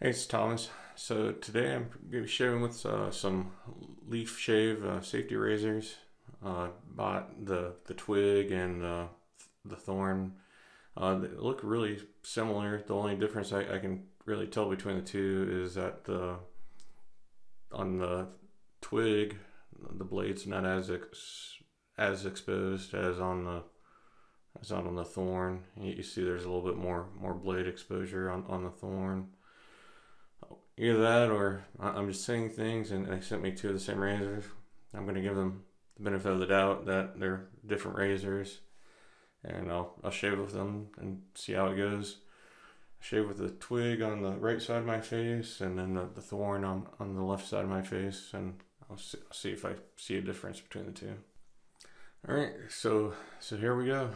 Hey, it's Thomas. So today I'm going to be shaving with some Leaf Shave safety razors. Bought the Twig and the Thorn. They look really similar. The only difference I can really tell between the two is that on the Twig, the blade's not as exposed as on the Thorn. You see, there's a little bit more blade exposure on the Thorn. Either that or I'm just saying things and they sent me two of the same razors. I'm going to give them the benefit of the doubt that they're different razors, and I'll shave with them and see how it goes. I shave with the Twig on the right side of my face and then the Thorn on the left side of my face, and I'll see if I see a difference between the two. Alright, so here we go.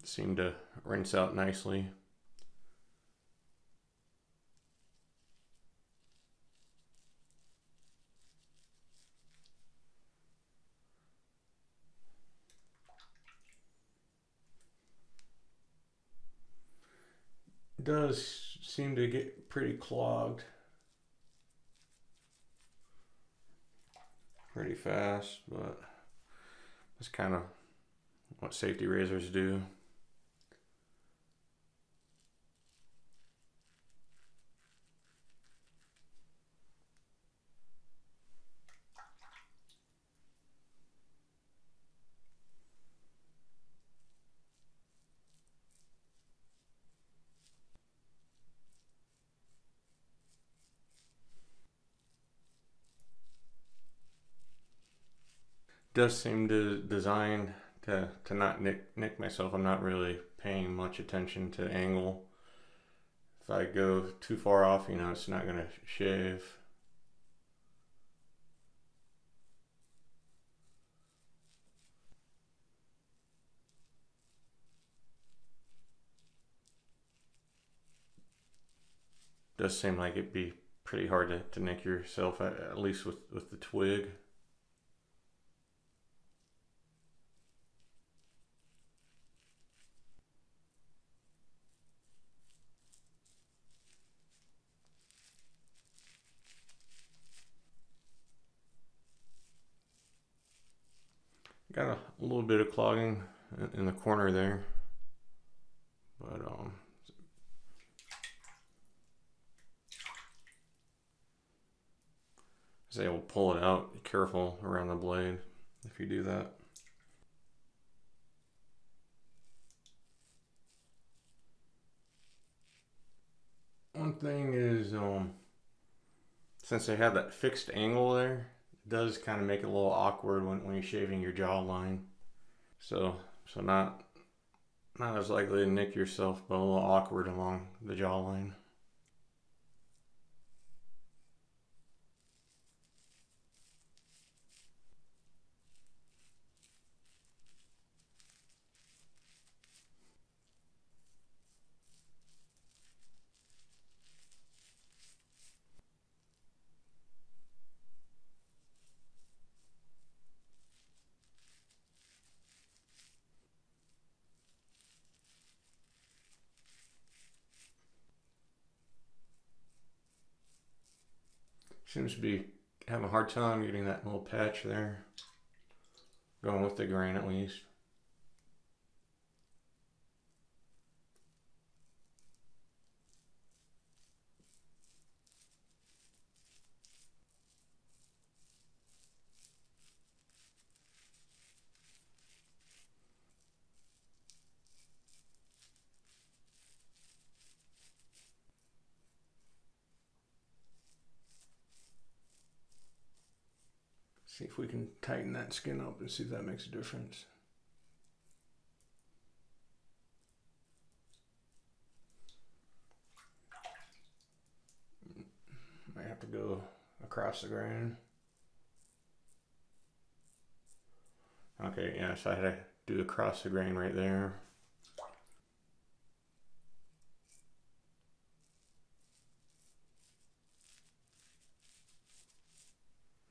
It seemed to rinse out nicely. It does seem to get pretty clogged pretty fast, but that's kind of what safety razors do. Does seem to design to not nick myself. I'm not really paying much attention to angle. If I go too far off, it's not gonna shave. Does seem like it'd be pretty hard to nick yourself, at least with the Twig. Got a little bit of clogging in the corner there, but say we'll pull it out. Be careful around the blade if you do that. One thing is, since they have that fixed angle there, it does kind of make it a little awkward when you're shaving your jawline. So not as likely to nick yourself, but a little awkward along the jawline. Seems to be having a hard time getting that little patch there going with the grain, at least. See if we can tighten that skin up and see if that makes a difference. Might have to go across the grain. Okay, yeah, so I had to do across the grain right there.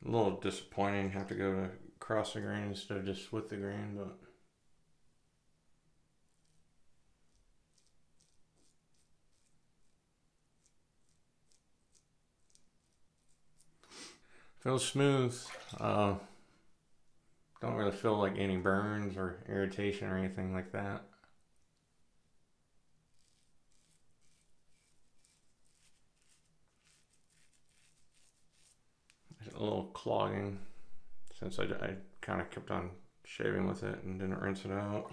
A little disappointing have to go to across the grain instead of just with the grain, but feels smooth. Uh, don't really feel like any burns or irritation or anything like that. A little clogging since I kind of kept on shaving with it and didn't rinse it out.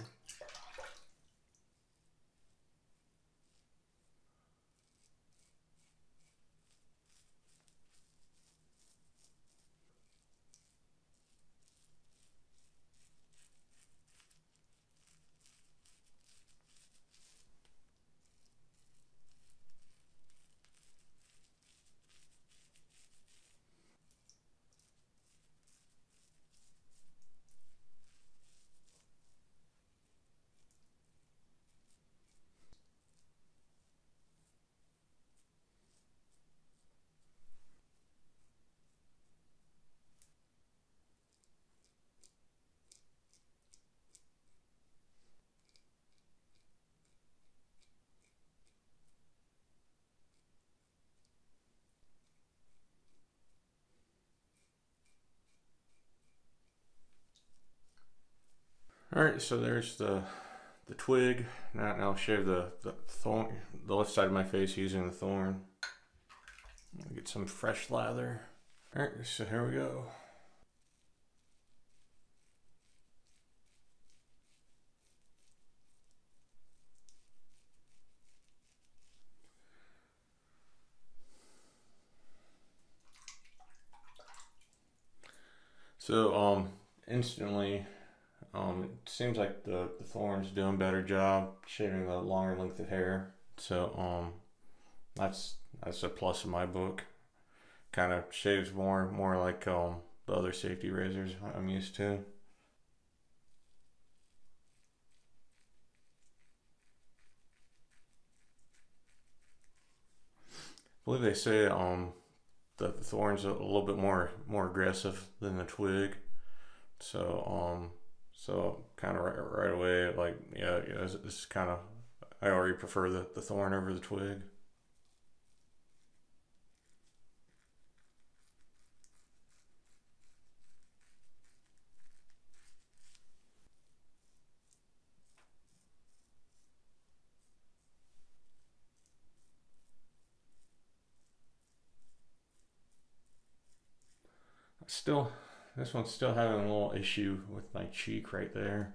All right, so there's the twig. Now I'll shave the thorn, the left side of my face using the thorn. Get some fresh lather. All right, so here we go. So instantly, it seems like the thorn's doing a better job shaving the longer length of hair. So that's a plus in my book. Kind of shaves more like the other safety razors I'm used to. I believe they say the thorn's a little bit more aggressive than the twig. So kind of right away, like yeah, it's kind of I already prefer the thorn over the twig. Still, this one's still having a little issue with my cheek right there.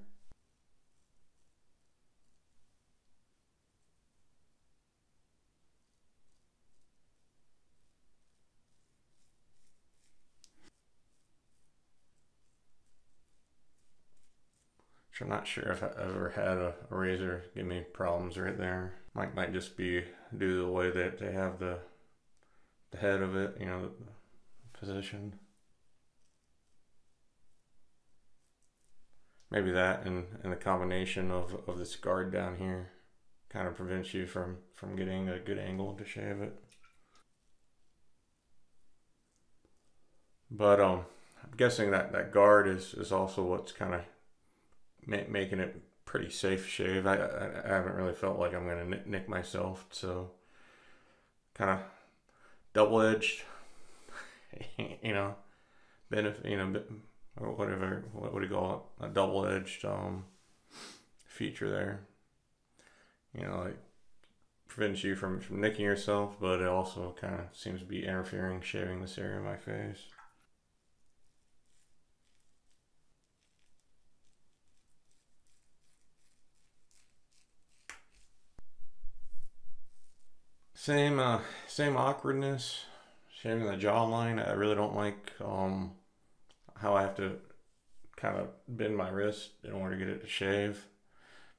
Which I'm not sure if I've ever had a razor give me problems right there. Might just be due to the way that they have the head of it, positioned. Maybe that and the combination of this guard down here kind of prevents you from getting a good angle to shave it. But I'm guessing that guard is also what's kind of making it pretty safe shave. I haven't really felt like I'm gonna nick myself, so kind of double edged, you know, benefit, or whatever. What would you call it? A double edged feature there. Like prevents you from nicking yourself, but it also kind of seems to be interfering shaving this area of my face. Same awkwardness. Shaving the jawline. I really don't like how I have to kind of bend my wrist in order to get it to shave.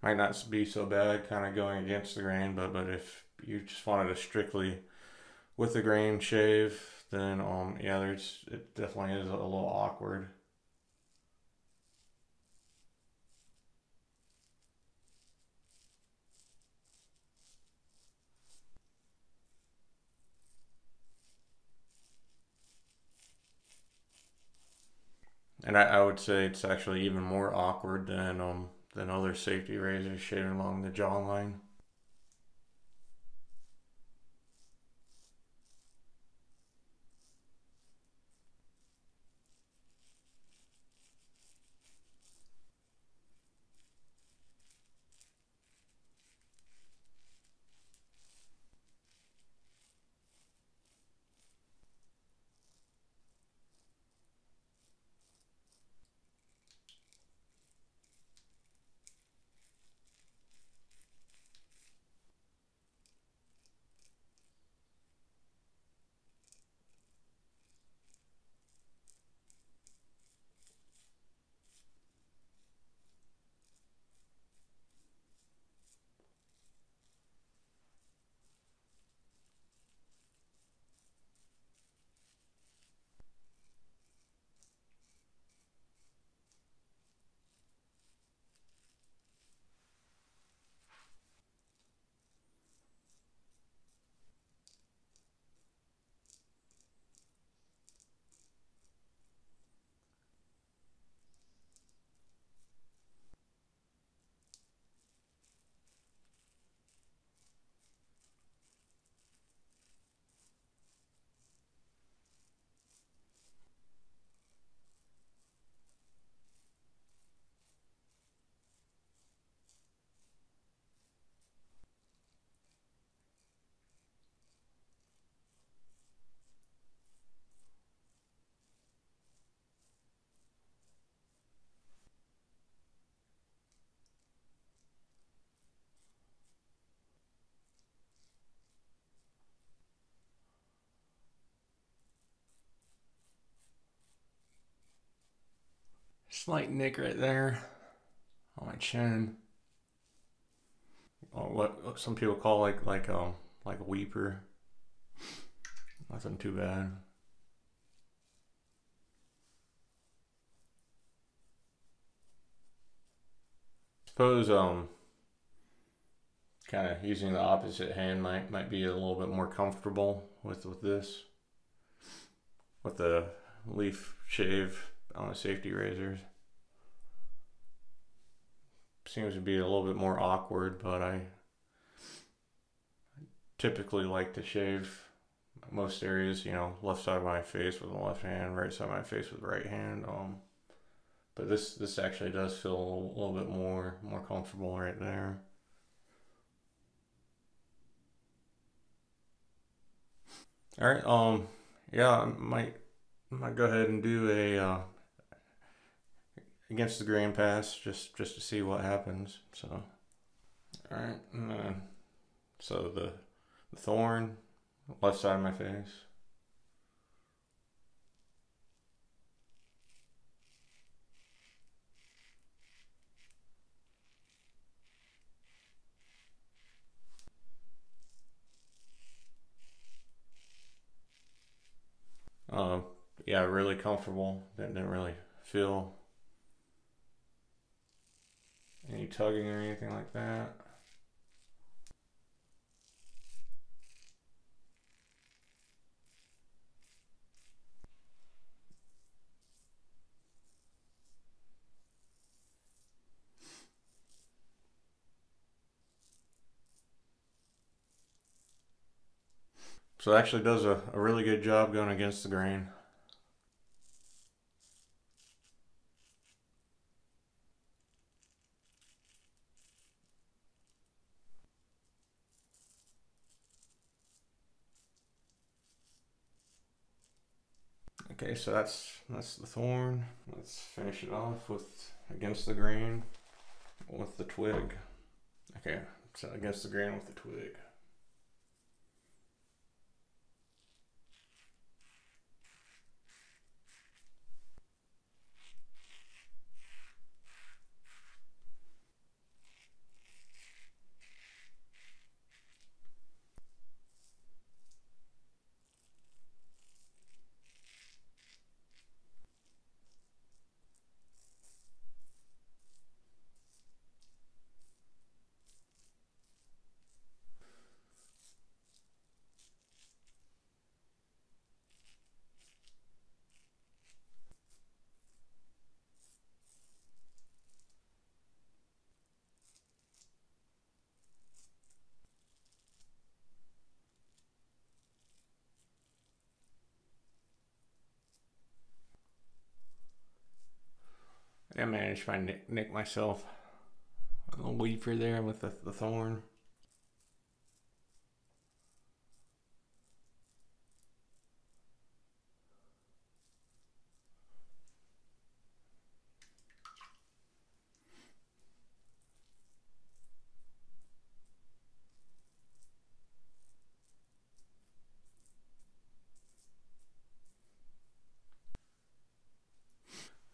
Might not be so bad, kind of going against the grain, but if you just wanted to strictly with the grain shave, then yeah, it definitely is a little awkward. And I would say it's actually even more awkward than other safety razors shaving along the jawline. Slight nick right there on my chin. What some people call like a weeper. Nothing too bad. Suppose kind of using the opposite hand might be a little bit more comfortable with this, with the leaf shave on the safety razors. Seems to be a little bit more awkward, but I typically like to shave most areas, left side of my face with the left hand, right side of my face with the right hand. But this actually does feel a little bit more comfortable right there. All right. Yeah, I might go ahead and do a against the grain pass just to see what happens. So, all right. So the thorn, left side of my face. Yeah, really comfortable. Didn't really feel any tugging or anything like that. So it actually does a really good job going against the grain. Okay, so that's the thorn. Let's finish it off with against the grain with the twig. Okay, so against the grain with the twig. I managed to nick myself a little weeper there with the thorn.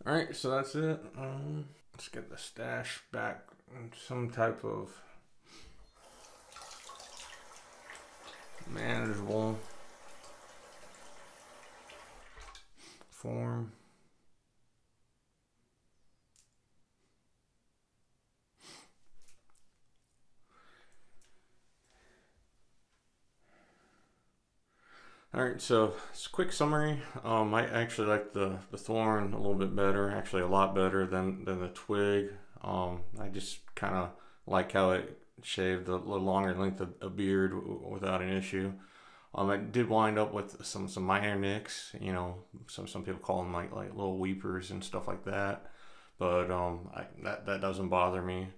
Alright, so that's it. Let's get the stash back in some type of manageable form. Alright, so it's a quick summary. I actually like the thorn a little bit better, actually a lot better than the twig. I just kind of like how it shaved a little longer length of beard without an issue. I did wind up with some minor nicks, you know, some people call them like little weepers and stuff like that. But that doesn't bother me.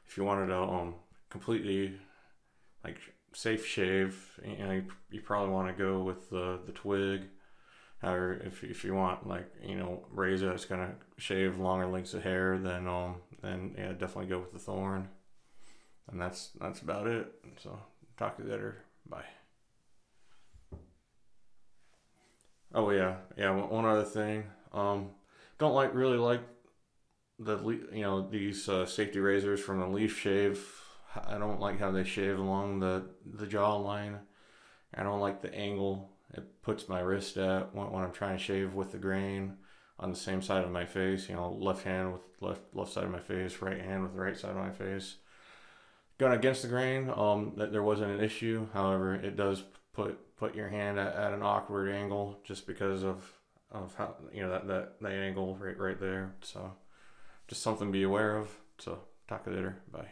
If you wanted to completely like safe shave, you know, you probably want to go with the twig. However, if you want, like, you know, razor that's gonna shave longer lengths of hair, then yeah, definitely go with the thorn. And that's about it. So talk to you later. Bye. Oh yeah, one other thing. Don't really like these safety razors from the Leaf Shave. I don't like how they shave along the jawline. I don't like the angle it puts my wrist at when I'm trying to shave with the grain on the same side of my face. You know, left hand with left side of my face, right hand with the right side of my face. Going against the grain, that there wasn't an issue. However, it does put your hand at an awkward angle just because of how, you know, that angle right there. So just something to be aware of. So talk to you later. Bye.